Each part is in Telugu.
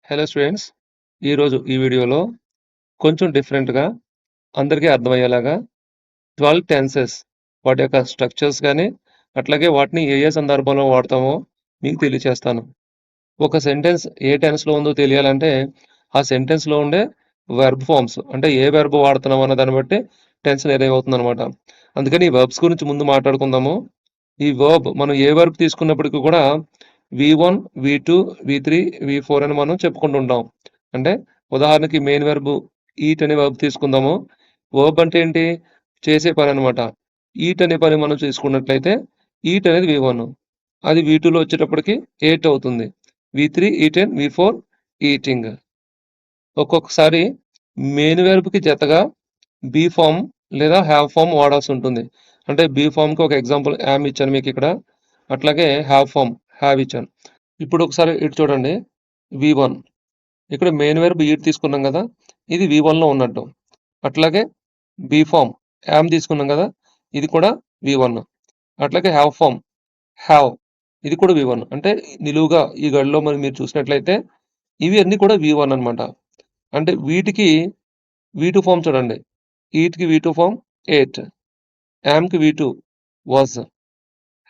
హలో స్టూడెంట్స్, ఈరోజు ఈ వీడియోలో కొంచెం డిఫరెంట్గా అందరికీ అర్థమయ్యేలాగా 12 టెన్సెస్ వాటి యొక్క స్ట్రక్చర్స్ కానీ అట్లాగే వాటిని ఏ ఏ సందర్భంలో వాడతామో మీకు తెలియచేస్తాను. ఒక సెంటెన్స్ ఏ టెన్స్లో ఉందో తెలియాలంటే ఆ సెంటెన్స్లో ఉండే వెర్బ్ ఫామ్స్ అంటే ఏ వెర్బ్ వాడుతున్నాం అన్న దాన్ని బట్టి టెన్స్ అనేది అవుతుంది అనమాట. అందుకని ఈ వెర్బ్స్ గురించి ముందు మాట్లాడుకుందాము. ఈ వర్బ్ మనం ఏ వర్బ్ తీసుకున్నప్పటికీ కూడా V1, V2, V3, V4 అని మనం చెప్పుకుంటూ ఉంటాం. అంటే ఉదాహరణకి మెయిన్ వెర్బ్ ఈట్ అనే వర్బ్ తీసుకుందాము. వర్బ్ అంటే ఏంటి? చేసే పని అనమాట. ఈట్ అనే పని మనం తీసుకున్నట్లయితే ఈట్ అనేది V1, అది V2లో వచ్చేటప్పటికి ఎయిట్ అవుతుంది. V3 eaten, V4 eating. ఒక్కొక్కసారి మెయిన్ వెర్బ్కి జతగా బీ ఫామ్ లేదా హ్యావ్ ఫామ్ వాడాల్సి ఉంటుంది. అంటే బీ ఫామ్కి ఒక ఎగ్జాంపుల్ యామ్ ఇచ్చాను మీకు ఇక్కడ. అట్లాగే హ్యావ్ ఫామ్ హ్యావ్ ఇచ్చాను. ఇప్పుడు ఒకసారి ఇటు చూడండి. V1 ఇక్కడ మెయిన్ వెర్బ్ ఈట్ తీసుకున్నాం కదా, ఇది V1లో ఉన్నట్టు. అట్లాగే బీ ఫామ్ యామ్ తీసుకున్నాం కదా, ఇది కూడా V1. అట్లాగే హ్యావ్ ఫామ్ హ్యావ్, ఇది కూడా V1. అంటే నిలువుగా ఈ గడిలో మరి మీరు చూసినట్లయితే ఇవి అన్ని కూడా V1 అనమాట. అంటే వీటికి V2 ఫామ్ చూడండి. ఈట్కి V2 ఫామ్ ఎయిట్, యామ్కి V2 వాజ్,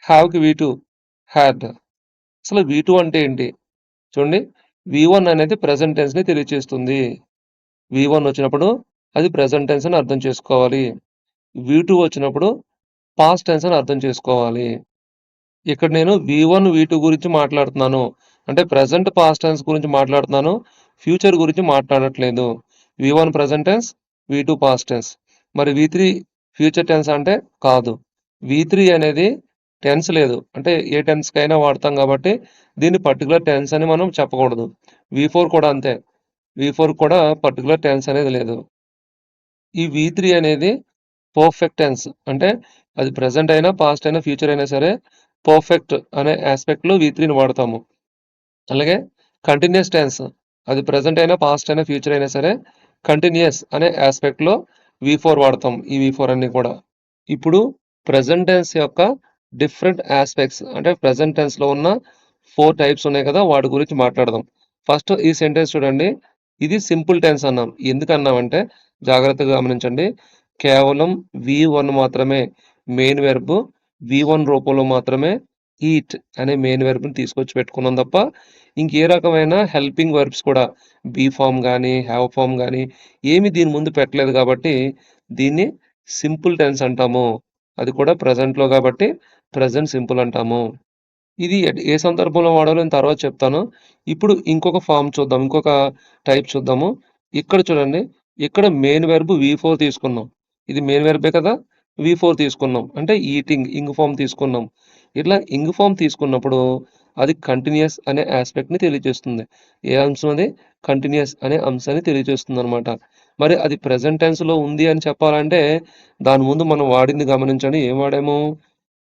హ్యావ్కి V2 హ్యాడ్. అసలు V2 అంటే ఏంటి చూడండి. V1 అనేది ప్రెజెంట్ టెన్స్ ని తెలియజేస్తుంది. V1 వచ్చినప్పుడు అది ప్రెజెంట్ టెన్స్ అని అర్థం చేసుకోవాలి. V2 వచ్చినప్పుడు పాస్ట్ టెన్స్ అని అర్థం చేసుకోవాలి. ఇక్కడ నేను V1 V2 గురించి మాట్లాడుతున్నాను. అంటే ప్రెజెంట్ పాస్ట్ టెన్స్ గురించి మాట్లాడుతున్నాను, ఫ్యూచర్ గురించి మాట్లాడట్లేదు. V1 present tense, V2 past tense. మరి V3 ఫ్యూచర్ టెన్స్ అంటే కాదు. V3 అనేది టెన్స్ లేదు, అంటే ఏ టెన్స్ కైనా వాడతాం కాబట్టి దీన్ని పర్టికులర్ టెన్స్ అని మనం చెప్పకూడదు. V4 కూడా అంతే. V4 కూడా పర్టికులర్ టెన్స్ అనేది లేదు. ఈ V3 అనేది పర్ఫెక్ట్ టెన్స్, అంటే అది ప్రెజెంట్ అయినా పాస్ట్ అయినా ఫ్యూచర్ అయినా సరే పర్ఫెక్ట్ అనే ఆస్పెక్ట్లో V3ని వాడతాము. అలాగే కంటిన్యూస్ టెన్స్, అది ప్రెజెంట్ అయినా పాస్ట్ అయినా ఫ్యూచర్ అయినా సరే కంటిన్యూస్ అనే ఆస్పెక్ట్లో V4 వాడతాం. ఈ V4 అన్ని కూడా. ఇప్పుడు ప్రెజెంట్ టెన్స్ యొక్క డిఫరెంట్ ఆస్పెక్ట్స్, అంటే ప్రెజెంట్ టెన్స్లో ఉన్న 4 టైప్స్ ఉన్నాయి కదా, వాటి గురించి మాట్లాడదాం. ఫస్ట్ ఈ సెంటెన్స్ చూడండి. ఇది సింపుల్ టెన్స్ అన్నాం. ఎందుకు అన్నామంటే జాగ్రత్తగా గమనించండి. కేవలం V1 మాత్రమే మెయిన్ వెర్బ్, V1 రూపంలో మాత్రమే ఈట్ అనే మెయిన్ వెర్బ్ని తీసుకొచ్చి పెట్టుకున్నాం తప్ప ఇంకే రకమైన హెల్పింగ్ వర్బ్స్ కూడా బీ ఫామ్ కానీ హ్యావ్ ఫామ్ కానీ ఏమి దీని ముందు పెట్టలేదు కాబట్టి దీన్ని సింపుల్ టెన్స్ అంటాము. అది కూడా ప్రెజెంట్లో కాబట్టి ప్రెజెంట్ సింపుల్ అంటాము. ఇది ఏ సందర్భంలో వాడాలో నేను తర్వాత చెప్తాను. ఇప్పుడు ఇంకొక ఫామ్ చూద్దాం, ఇంకొక టైప్ చూద్దాము. ఇక్కడ చూడండి. ఇక్కడ మెయిన్ వెర్బ్ V4 తీసుకున్నాం. ఇది మెయిన్ వెర్బే కదా, V4 తీసుకున్నాం. అంటే ఈటింగ్ ఇంగ్ ఫామ్ తీసుకున్నాం. ఇట్లా ఇంగ్ ఫామ్ తీసుకున్నప్పుడు అది కంటిన్యూస్ అనే ఆస్పెక్ట్ని తెలియజేస్తుంది. ఏ అంశం అది? కంటిన్యూస్ అనే అంశాన్ని తెలియజేస్తుంది అనమాట. మరి అది ప్రెజెంట్ టెన్స్లో ఉంది అని చెప్పాలంటే దాని ముందు మనం వాడింది గమనించండి. ఏం వాడాము?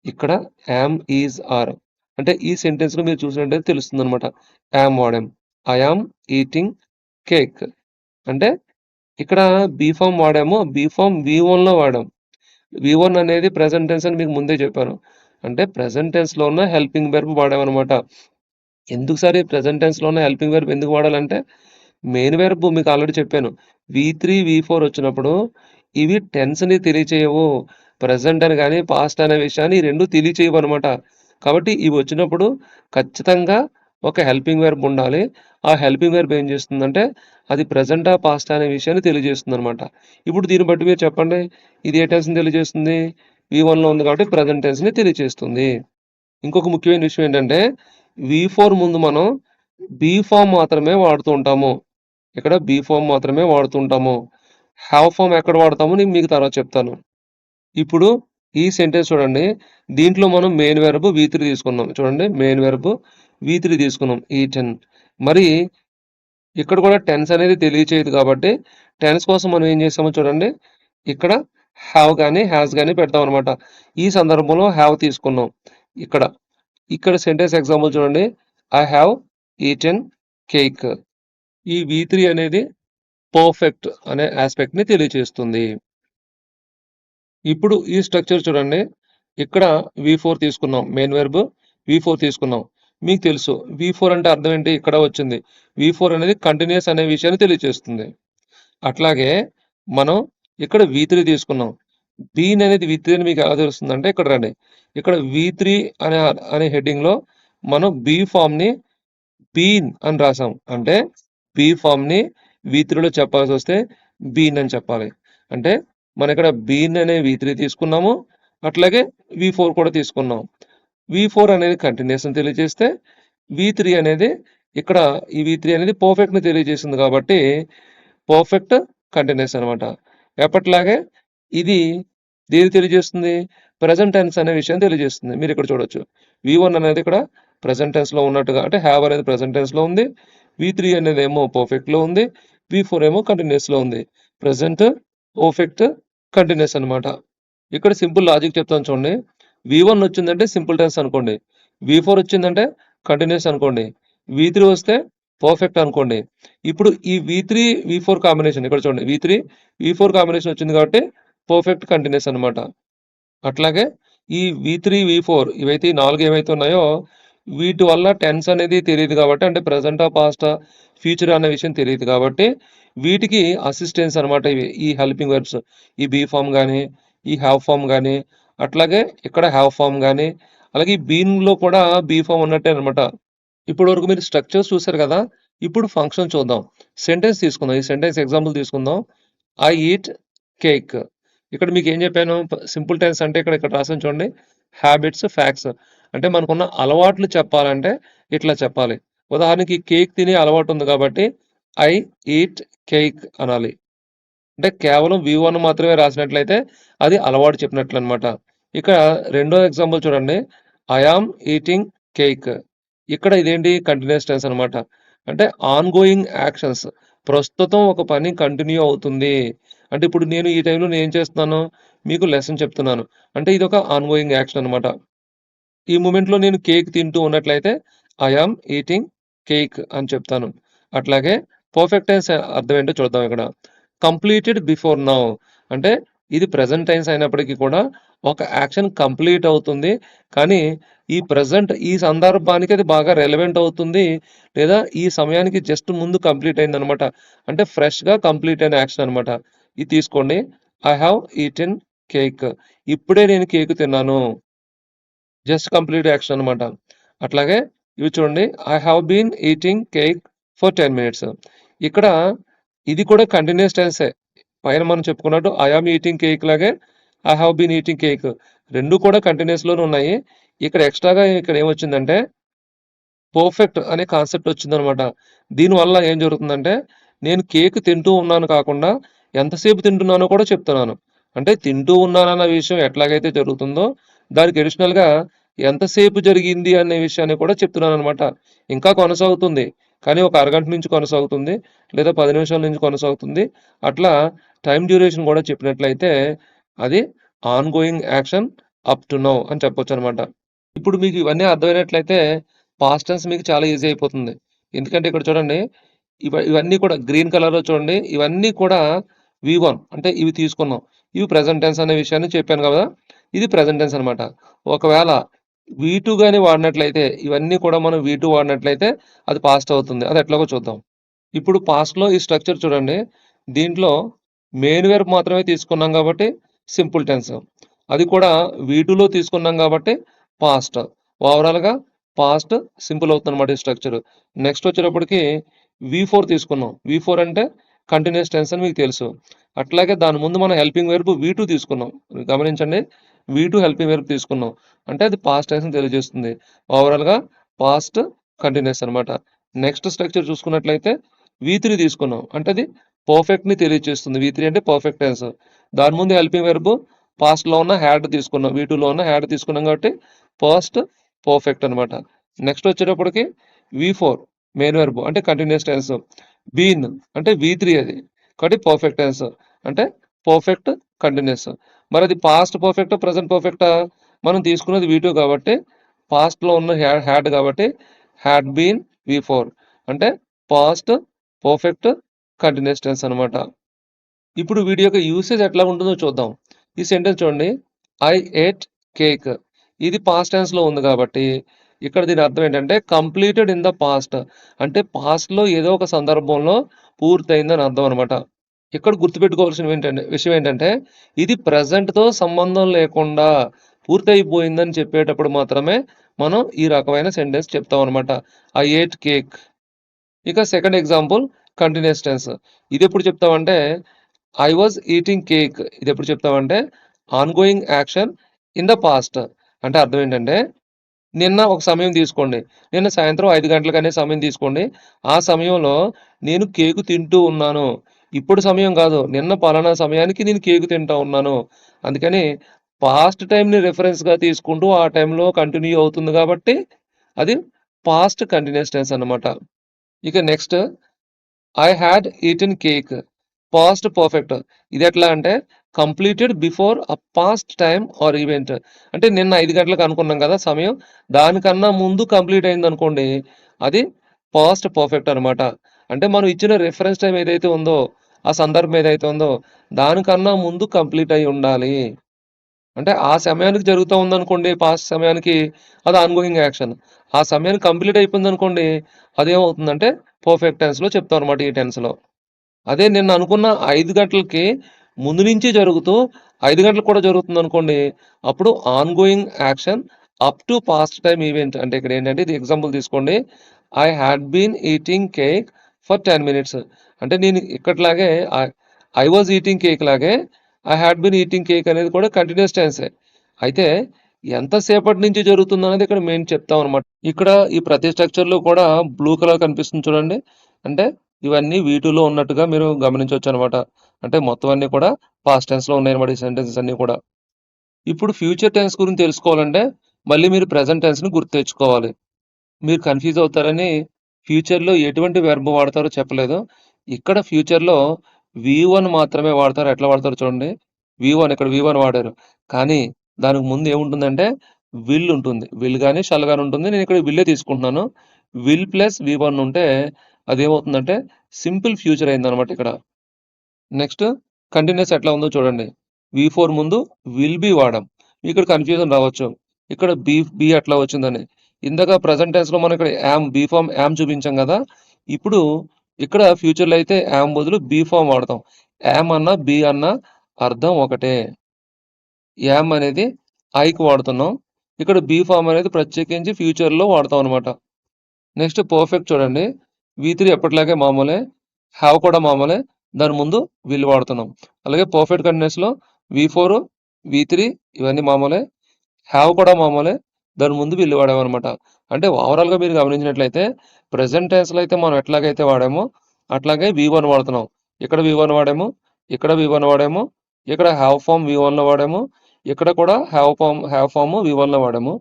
ఇక్కడ యామ్, ఈజ్, ఆర్. అంటే ఈ సెంటెన్స్లో మీరు చూసినట్టయితే తెలుస్తుంది అనమాట. యామ్ వాడాం. I am eating cake. అంటే ఇక్కడ బీ ఫామ్ వాడాము. బీ ఫామ్ V1లో వాడాం. V1 అనేది ప్రెజెంట్ టెన్స్ అని మీకు ముందే చెప్పాను. అంటే ప్రెజెంట్ టెన్స్లో ఉన్న హెల్పింగ్ వెర్బ్ వాడామన్నమాట. ఎందుకు సార్ ఈ ప్రెజెంట్ టెన్స్లో ఉన్న హెల్పింగ్ వెర్బ్ ఎందుకు వాడాలంటే మెయిన్ వెర్బ్ మీకు ఆల్రెడీ చెప్పాను. V3, V4 వచ్చినప్పుడు ఇవి టెన్స్ని తెలియచేయవు. ప్రెజెంట్ అని కానీ పాస్ట్ అనే విషయాన్ని ఈ రెండు తెలియచేయవు అనమాట. కాబట్టి ఇవి వచ్చినప్పుడు ఖచ్చితంగా ఒక హెల్పింగ్ వెర్బ్ ఉండాలి. ఆ హెల్పింగ్ వెర్బ్ ఏం చేస్తుందంటే అది ప్రెజెంటా పాస్ట్ అనే విషయాన్ని తెలియజేస్తుంది అనమాట. ఇప్పుడు దీన్ని బట్టి మీరు చెప్పండి, ఇది ఏ టెన్స్ని తెలియజేస్తుంది? V1లో ఉంది కాబట్టి ప్రెజెంట్ టెన్స్ని తెలియజేస్తుంది. ఇంకొక ముఖ్యమైన విషయం ఏంటంటే V4 ముందు మనం బీ ఫామ్ మాత్రమే వాడుతూ ఉంటాము. ఇక్కడ బీ ఫామ్ మాత్రమే వాడుతుంటాము. హ్యావ్ ఫామ్ ఎక్కడ వాడతామో నేను మీకు తర్వాత చెప్తాను. ఇప్పుడు ఈ సెంటెన్స్ చూడండి. దీంట్లో మనం మెయిన్ వెర్బ్ V3 తీసుకున్నాం. చూడండి, మెయిన్ వెర్బ్ V3 తీసుకున్నాం, ఈటెన్. మరి ఇక్కడ కూడా టెన్స్ అనేది తెలియచేయదు కాబట్టి టెన్స్ కోసం మనం ఏం చేసామో చూడండి. ఇక్కడ హ్యావ్ కానీ హ్యాస్ కానీ పెడతాం అనమాట. ఈ సందర్భంలో హ్యావ్ తీసుకున్నాం. ఇక్కడ సెంటెన్స్ ఎగ్జాంపుల్ చూడండి. I have eaten cake. ఈ V3 అనేది పర్ఫెక్ట్ అనే ఆస్పెక్ట్ ని తెలియజేస్తుంది. ఇప్పుడు ఈ స్ట్రక్చర్ చూడండి. ఇక్కడ V4 తీసుకున్నాం, మెయిన్ వెర్బ్ V4 తీసుకున్నాం. మీకు తెలుసు. V4 అంటే అర్థం ఏంటి? ఇక్కడ వచ్చింది. V4 అనేది కంటిన్యూయస్ అనే విషయాన్ని తెలియజేస్తుంది. అట్లాగే మనం ఇక్కడ V3 తీసుకున్నాం. బీన్ అనేది V3 అని మీకు ఎలా తెలుస్తుందంటే ఇక్కడ రండి. ఇక్కడ V3 అనే హెడ్డింగ్‌లో మనం బీ ఫార్మ్‌ని బీన్ అని రాసాం. అంటే బీ ఫార్మ్‌ని V3లో చెప్పాల్సొస్తే బీన్ అని చెప్పాలి. అంటే మనం ఇక్కడ బీన్ అనే V3 తీసుకున్నాము. అట్లాగే V4 కూడా తీసుకున్నాం. V4 అనేది కంటిన్యూయస్ అని తెలియజేస్తే V3 అనేది ఇక్కడ ఈ V3 అనేది పర్ఫెక్ట్‌ని తెలియజేస్తుంది కాబట్టి పర్ఫెక్ట్ కంటిన్యూయస్ అనమాట. ఎప్పటిలాగే ఇది దేన్ని తెలియజేస్తుంది? ప్రెజెంట్ టెన్స్ అనే విషయాన్ని తెలియజేస్తుంది. మీరు ఇక్కడ చూడొచ్చు. V1 అనేది ఇక్కడ ప్రెజెంట్ టెన్స్‌లో ఉన్నట్టుగా అంటే హ్యావ్ అనేది ప్రెజెంట్ టెన్స్‌లో ఉంది. V3 అనేది ఏమో పర్ఫెక్ట్‌లో ఉంది. V4 ఏమో కంటిన్యూయస్‌లో ఉంది. ప్రెజెంట్, పర్ఫెక్ట్, కంటిన్యూయస్ అనమాట. ఇక్కడ సింపుల్ లాజిక్ చెప్తాను చూడండి. V1 వచ్చిందంటే సింపుల్ టెన్స్ అనుకోండి. V4 వచ్చిందంటే కంటిన్యూయస్ అనుకోండి. V3 వస్తే పర్ఫెక్ట్ అనుకోండి. ఇప్పుడు ఈ V3, V4 కాంబినేషన్ ఇక్కడ చూడండి. V3, V4 కాంబినేషన్ వచ్చింది కాబట్టి పర్ఫెక్ట్ కంటిన్యూయస్ అనమాట. అట్లాగే ఈ V3, V4 ఇవైతే 4 ఏవైతే ఉన్నాయో వీటి వల్ల టెన్స్ అనేది తెలియదు కాబట్టి అంటే ప్రెజెంటా, పాస్టా, ఫ్యూచర్ అనే విషయం తెలియదు కాబట్టి వీటికి అసిస్టెన్స్ అనమాట ఇవి. ఈ హెల్పింగ్ వెర్బ్స్. ఈ బీ ఫార్మ్ గానీ, ఈ హ్యావ్ ఫార్మ్ గానీ, అట్లాగే ఇక్కడ హ్యావ్ ఫార్మ్ గానీ, అలాగే ఈ బీన్‌లో కూడా బీ ఫార్మ్ ఉన్నట్టే అనమాట. ఇప్పటి వరకు మీరు స్ట్రక్చర్స్ చూసారు కదా! ఇప్పుడు ఫంక్షన్ చూద్దాం. సెంటెన్స్ తీసుకుందాం. ఈ సెంటెన్స్ ఎగ్జాంపుల్ తీసుకుందాం. I eat cake. ఇక్కడ మీకేం చెప్పాను? సింపుల్ టెన్స్ అంటే ఇక్కడ రాసాను చూడండి. Habits, facts. అంటే మనకున్న అలవాట్లు చెప్పాలంటే ఇట్లా చెప్పాలి. ఉదాహరణకి కేక్ తినే అలవాటు ఉంది కాబట్టి ఐ ఈట్ కేక్ అనాలి. అంటే కేవలం V1 మాత్రమే రాసినట్లయితే అది అలవాటు చెప్పినట్లనమాట. ఇక రెండో ఎగ్జాంపుల్ చూడండి. I am eating cake. ఇక్కడ ఇదేంటి? కంటిన్యూయస్ టెన్స్ అనమాట. అంటే ఆన్‌గోయింగ్ యాక్షన్స్. ప్రస్తుతం ఒక పని కంటిన్యూ అవుతుంది. అంటే ఇప్పుడు నేను ఈ టైంలో నేనేం చేస్తున్నాను? మీకు లెసన్ చెప్తున్నాను. అంటే ఇదొక ఆన్‌గోయింగ్ యాక్షన్ అనమాట. ఈ మూమెంట్‌లో నేను కేక్ తింటూ ఉన్నట్లయితే ఐ యామ్ ఈటింగ్ కేక్ అని చెప్తాను. అట్లాగే పర్ఫెక్ట్ టెన్స్ అర్థం ఏంటో చూద్దాం ఇక్కడ. కంప్లీటెడ్ బిఫోర్ నౌ అంటే ఇది ప్రెజెంట్ టెన్స్ అయినప్పటికీ కూడా ఒక యాక్షన్ కంప్లీట్ అవుతుంది. కానీ ఈ ప్రెజెంట్ ఈ సందర్భానికి అది బాగా రెలెవెంట్ అవుతుంది. లేదా ఈ సమయానికి జస్ట్ ముందు కంప్లీట్ అయిందనమాట. అంటే ఫ్రెష్‌గా కంప్లీట్ అయిన యాక్షన్ అనమాట. ఇది తీసుకోండి. I have eaten cake. ఇప్పుడే నేను కేక్ తిన్నాను. జస్ట్ కంప్లీట్ యాక్షన్ అనమాట. అట్లాగే ఇవి చూడండి. I have been eating cake for 10 minutes. ఇక్కడ ఇది కూడా కంటిన్యూయస్ టెన్సే. పైన మనం చెప్పుకున్నట్టు ఐ యామ్ ఈటింగ్ కేక్ లాగే I have been eating cake. 2 కూడా కంటిన్యూయస్‌లోనే ఉన్నాయి. ఇక్కడ ఎక్స్‌ట్రాగా ఇక్కడ ఏమొచ్చిందంటే పర్ఫెక్ట్ అనే కాన్సెప్ట్ వచ్చిందనమాట. దీనివల్ల ఏం జరుగుతుందంటే నేను కేక్ తింటూ ఉన్నాను కాకుండా ఎంతసేపు తింటున్నానో కూడా చెప్తున్నాను. అంటే తింటూ ఉన్నానన్న విషయం ఎట్లాగైతే జరుగుతుందో దానికి అడిషనల్‌గా ఎంతసేపు జరిగింది అనే విషయాన్ని కూడా చెప్తున్నాననమాట. ఇంకా కొనసాగుతుంది. కానీ ఒక అరగంట నుంచి కొనసాగుతుంది. లేదా 10 నిమిషాల నుంచి కొనసాగుతుంది. అట్లా టైమ్ డ్యూరేషన్ కూడా చెప్పినట్లయితే అది ongoing action up to now అని చెప్పొచ్చనమాట. ఇప్పుడు మీకు ఇవన్నీ అర్థమైనట్లయితే పాస్ట్ టెన్స్ మీకు చాలా ఈజీ అయిపోతుంది. ఎందుకంటే ఇక్కడ చూడండి ఇవన్నీ కూడా గ్రీన్ కలర్‌లో చూడండి. ఇవన్నీ కూడా V1 అంటే ఇవి తీసుకున్నాం. ఇవి ప్రెజెంట్ టెన్స్ అనే విషయాన్ని చెప్పాను కదా! ఇది ప్రెజెంట్ టెన్స్ అనమాట. ఒకవేళ V2 గాని వాడినట్లయితే ఇవన్నీ కూడా మనం V2 వాడినట్లయితే అది పాస్ట్ అవుతుంది. అది ఎట్లాగో చూద్దాం. ఇప్పుడు పాస్ట్‌లో ఈ స్ట్రక్చర్ చూడండి. దీంట్లో మెయిన్ వెర్బ్ మాత్రమే తీసుకున్నాం కాబట్టి సింపుల్ టెన్స్. అది కూడా V2లో తీసుకున్నాం కాబట్టి పాస్ట్. ఓవరాల్‌గా పాస్ట్ సింపుల్ అవుతుందన్నమాట ఈ స్ట్రక్చర్. నెక్స్ట్ వచ్చేటప్పటికి V4 తీసుకున్నాం. V4 అంటే కంటిన్యూయస్ టెన్స్ అని మీకు తెలుసు. అట్లాగే దాని ముందు మనం హెల్పింగ్ వెర్బ్ V2 తీసుకున్నాం. గమనించండి. V2 హెల్పింగ్ వెర్బ్ తీసుకున్నాం. అంటే అది పాస్ట్ టెన్స్‌ని తెలియజేస్తుంది. ఓవరాల్‌గా పాస్ట్ కంటిన్యూయస్ అనమాట. నెక్స్ట్ స్ట్రక్చర్ చూసుకున్నట్లయితే V3 తీసుకున్నాం. అంటే అది పర్ఫెక్ట్‌ని తెలియజేస్తుంది. V3 అంటే పర్ఫెక్ట్ టెన్స్. దాని ముందు హెల్పింగ్ వెర్బ్ పాస్ట్‌లో ఉన్న హ్యాడ్ తీసుకున్నాం. V2లో ఉన్న హ్యాడ్ తీసుకున్నాం కాబట్టి పాస్ట్ పర్ఫెక్ట్ అనమాట. నెక్స్ట్ వచ్చేటప్పటికి V4 మెయిన్ వెర్బ్ అంటే కంటిన్యూయస్ టెన్స్. బీన్ అంటే V3 అది. కాబట్టి పర్ఫెక్ట్ టెన్స్. అంటే పర్ఫెక్ట్ కంటిన్యూయస్. మరి అది పాస్ట్ పర్ఫెక్టా? ప్రెజెంట్ పర్ఫెక్టా? మనం తీసుకున్నది V2 కాబట్టి పాస్ట్‌లో ఉన్న హ్యాడ్ కాబట్టి హ్యాడ్ బీన్ V4 అంటే పాస్ట్ పర్ఫెక్ట్ కంటిన్యూయస్ టెన్స్ అనమాట. ఇప్పుడు వీటి యొక్క యూసేజ్ ఎట్లా ఉంటుందో చూద్దాం. ఈ సెంటెన్స్ చూడండి. I ate cake. ఇది పాస్ట్ టెన్స్‌లో ఉంది కాబట్టి ఇక్కడ దీని అర్థం ఏంటంటే కంప్లీటెడ్ ఇన్ ద పాస్ట్. అంటే పాస్ట్‌లో ఏదో ఒక సందర్భంలో పూర్తయిందని అర్థం అనమాట. ఇక్కడ గుర్తుపెట్టుకోవాల్సిన విషయం ఏంటంటే ఇది ప్రెజెంట్‌తో సంబంధం లేకుండా పూర్తయిపోయిందని చెప్పేటప్పుడు మాత్రమే మనం ఈ రకమైన సెంటెన్స్ చెప్తామనమాట. I ate cake. ఇక సెకండ్ ఎగ్జాంపుల్ కంటిన్యూయస్ టెన్స్. ఇదెప్పుడు చెప్తామంటే ఐ వాజ్ ఈటింగ్ కేక్. ఇదెప్పుడు చెప్తామంటే ongoing action in the past. అంటే అర్థం ఏంటంటే నిన్న ఒక సమయం తీసుకోండి. నిన్న సాయంత్రం 5 గంటలకనే సమయం తీసుకోండి. ఆ సమయంలో నేను కేకు తింటూ ఉన్నాను. ఇప్పుడు సమయం కాదు. నిన్న పలానా సమయానికి నేను కేకు తింటా ఉన్నాను. అందుకని పాస్ట్ టైమ్‌ని రిఫరెన్స్‌గా తీసుకుంటూ ఆ టైంలో కంటిన్యూ అవుతుంది కాబట్టి అది పాస్ట్ కంటిన్యూయస్ టెన్స్ అన్నమాట. ఇక next I had eaten cake. Past perfect. ఇదెట్లా అంటే completed before a past time or event. అంటే నిన్న 5 గంటలకు అనుకున్నాం కదా సమయం. దానికన్నా ముందు కంప్లీట్ అయిందనుకోండి. అది పాస్ట్ పర్ఫెక్ట్ అనమాట. అంటే మనం ఇచ్చిన రిఫరెన్స్ టైమ్ ఏదైతే ఉందో, ఆ సందర్భం ఏదైతే ఉందో దానికన్నా ముందు కంప్లీట్ అయ్యి ఉండాలి. అంటే ఆ సమయానికి జరుగుతా ఉందనుకోండి పాస్ట్ సమయానికి అది ఆన్‌గోయింగ్ యాక్షన్. ఆ సమయానికి కంప్లీట్ అయిపోయిందనుకోండి అదేమవుతుందంటే పర్ఫెక్ట్ టెన్స్‌లో చెప్తాం అనమాట ఈ టెన్స్‌లో. అదే నిన్న అనుకున్న 5 గంటలకి ముందు నుంచి జరుగుతూ 5 గంటలకు కూడా జరుగుతుందనుకోండి. అప్పుడు ongoing action up to past time event. అంటే ఇక్కడ ఏంటంటే ఇది ఎగ్జాంపుల్ తీసుకోండి. I had been eating cake for 10 minutes. అంటే నేను ఇక్కడిలాగే ఐ వాజ్ ఈటింగ్ కేక్ లాగే I had been eating cake అనేది కూడా కంటిన్యూయస్ టెన్సే. అయితే ఎంతసేపటి నుంచి జరుగుతుందనేది ఇక్కడ మేము చెప్తామనమాట. ఇక్కడ ఈ ప్రతి స్ట్రక్చర్‌లో కూడా బ్లూ కలర్ కనిపిస్తుంది చూడండి. అంటే ఇవన్నీ వీటిలో ఉన్నట్టుగా మీరు గమనించొచ్చనమాట. అంటే మొత్తం అన్నీ కూడా పాస్ట్ టెన్స్‌లో ఉన్నాయన్నమాట ఈ సెంటెన్సెస్ అన్నీ కూడా. ఇప్పుడు ఫ్యూచర్ టెన్స్ గురించి తెలుసుకోవాలంటే మళ్ళీ మీరు ప్రెజెంట్ టెన్స్‌ని గుర్తు తెచ్చుకోవాలి. మీరు కన్‌ఫ్యూజ్ అవుతారని ఫ్యూచర్‌లో ఎటువంటి వెర్బ్ వాడతారో చెప్పలేదు. ఇక్కడ ఫ్యూచర్‌లో వి1 మాత్రమే వాడతారు. ఎట్లా వాడతారో చూడండి. ఇక్కడ వి1 వాడారు. కానీ దానికి ముందు ఏముంటుందంటే విల్ ఉంటుంది. విల్ గాని, షల్ గాని ఉంటుంది. నేను ఇక్కడ విల్లే తీసుకుంటున్నాను. విల్ ప్లస్ వి1 ఉంటే అదేమవుతుందంటే సింపుల్ ఫ్యూచర్ అయిందనమాట ఇక్కడ. నెక్స్ట్ కంటిన్యూయస్ ఎట్లా ఉందో చూడండి. వి4 ముందు విల్ బి వాడాం. ఇక్కడ కన్‌ఫ్యూజన్ రావచ్చు. ఇక్కడ బి ఎట్లా వచ్చిందని. ఇందాక ప్రెజెంట్ టెన్స్‌లో మనం ఇక్కడ యామ్ బి ఫార్మ్ యామ్ చూపించాం కదా! ఇప్పుడు ఇక్కడ ఫ్యూచర్‌లో అయితే యామ్ బదులు బి ఫార్మ్ వాడతాం. యామ్ అన్నా, బి అన్నా అర్థం ఒకటే. యామ్ అనేది ఐకి వాడుతున్నాం. ఇక్కడ బి ఫార్మ్ అనేది ప్రత్యేకించి ఫ్యూచర్‌లో వాడతాం అనమాట. నెక్స్ట్ పర్ఫెక్ట్ చూడండి. వి3 ఎప్పటిలాగే మామూలే. హావ్ కూడా మామూలే. దాని ముందు విల్ వాడుతున్నాం. అలాగే పర్ఫెక్ట్ కంటిన్యూయస్‌లో వి4, వి3 ఇవన్నీ మామూలే. హావ్ కూడా మామూలే. దాని ముందు విల్ వాడామనమాట. అంటే ఓవరాల్‌గా మీరు గమనించినట్లయితే ప్రెజెంట్ టెన్స్‌లో అయితే మనం ఎట్లాగైతే వాడామో అట్లాగే వి1 వాడుతున్నాం. ఇక్కడ వి1 వాడాము. ఇక్కడ వి1 వాడాము. ఇక్కడ హావ్ ఫార్మ్ వి1లో వాడాము. ఇక్కడ కూడా హావ్ ఫార్మ్ వి1లో వాడాము.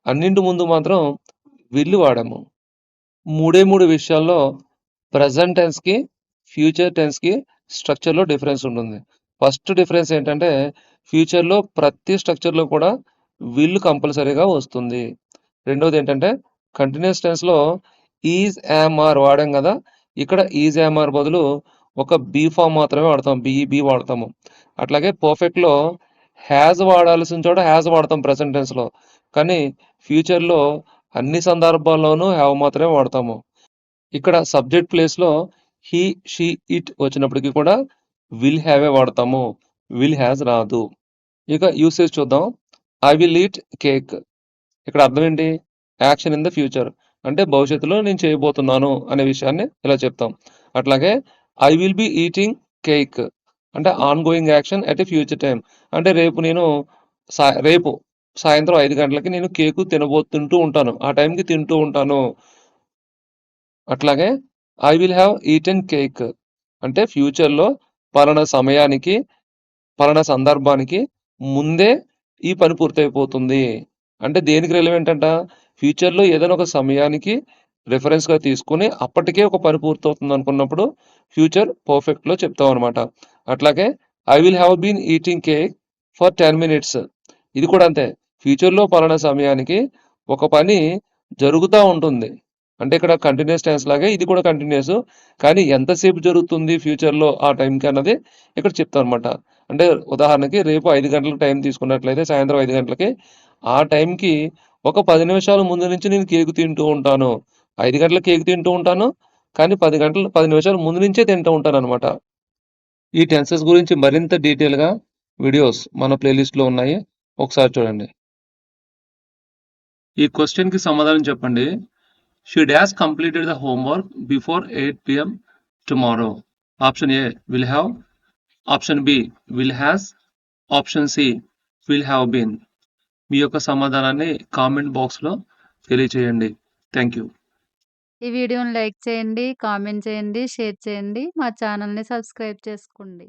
అన్నింటి ముందు మాత్రం విల్ వాడాము. 3 విషయాల్లో ప్రెజెంట్ టెన్స్‌కి, ఫ్యూచర్ టెన్స్‌కి స్ట్రక్చర్‌లో డిఫరెన్స్ ఉంటుంది. ఫస్ట్ డిఫరెన్స్ ఏంటంటే ఫ్యూచర్‌లో ప్రతి స్ట్రక్చర్‌లో కూడా విల్ కంపల్సరీగా వస్తుంది. రెండోదేంటంటే కంటిన్యూయస్ టెన్స్‌లో ఈజ్, యామ్, ఆర్ వాడాం గదా! ఇక్కడ ఈజ్, యామ్, ఆర్ బదులు ఒక బీ ఫార్మ్ మాత్రమే వాడతాం. బీ వాడతాము. అట్లాగే పర్ఫెక్ట్‌లో హ్యాజ్ వాడాల్సిన చోట హ్యాజ్ వాడతాం ప్రెజెంట్ టెన్స్‌లో. కానీ ఫ్యూచర్‌లో అన్ని సందర్భాల్లోనూ హ్యావ్ మాత్రమే వాడతాము. ఇక్కడ సబ్జెక్ట్ ప్లేస్‌లో హి, షీ, ఇట్ వచ్చినప్పటికి కూడా విల్ హ్యావే వాడతాము. విల్ హ్యాజ్ రాదు. ఇక యూసేజ్ చూద్దాం. I will eat cake. ఇక్కడ అర్థం ఏంటి? Action in the future. అంటే భవిష్యత్తులో నేను చేయబోతున్నాను అనే విషయాన్ని ఇలా చెప్తాం. అట్లాగే I will be eating cake. అంటే ongoing action at a future time. అంటే రేపు సాయంత్రం 5 గంటలకి నేను కేకు తింటూ ఉంటాను. ఆ టైంకి తింటూ ఉంటాను. అట్లాగే I will have eaten cake. అంటే ఫ్యూచర్‌లో పలానా సమయానికి, పలానా సందర్భానికి ముందే ఈ పని పూర్తయిపోతుంది. అంటే దేనికి రిలవెంట్ అంట? ఫ్యూచర్‌లో ఏదైనా ఒక సమయానికి రిఫరెన్స్‌గా తీసుకొని అప్పటికే ఒక పని పూర్తవుతుంది అనుకున్నప్పుడు ఫ్యూచర్ పర్ఫెక్ట్‌లో చెప్తామనమాట. అట్లాగే I will have been eating cake for 10 minutes. ఇది కూడా అంతే. ఫ్యూచర్‌లో పలానా సమయానికి ఒక పని జరుగుతా ఉంటుంది. అంటే ఇక్కడ కంటిన్యూయస్ టెన్స్ లాగే ఇది కూడా కంటిన్యూయస్. కానీ ఎంతసేపు జరుగుతుంది ఫ్యూచర్‌లో ఆ టైంకి అన్నది ఇక్కడ చెప్తామనమాట. అంటే ఉదాహరణకి రేపు 5 గంటలకు టైం తీసుకున్నట్లయితే సాయంత్రం 5 గంటలకి ఆ టైంకి ఒక 10 నిమిషాల ముందు నుంచి నేను కేక్ తింటూ ఉంటాను. 5 గంటలకు కేక్ తింటూ ఉంటాను. కానీ 10 నిమిషాల ముందు నుంచే తింటూ ఉంటాననమాట. ఈ టెన్సెస్ గురించి మరింత డీటెయిల్‌గా వీడియోస్ మన ప్లేలిస్ట్‌లో ఉన్నాయి. ఒకసారి చూడండి. ఈ క్వెషన్‌కి సమాధానం చెప్పండి. She dash completed the homework before 8 PM tomorrow. Option A will have, option B will has, option C will have been. మీ యొక్క సమాధానాన్ని కామెంట్ బాక్స్‌లో తెలియచేయండి. Thank you. ఈ వీడియోని లైక్ చేయండి, కామెంట్ చేయండి, షేర్ చేయండి. మా ఛానల్‌ని సబ్స్క్రైబ్ చేసుకోండి.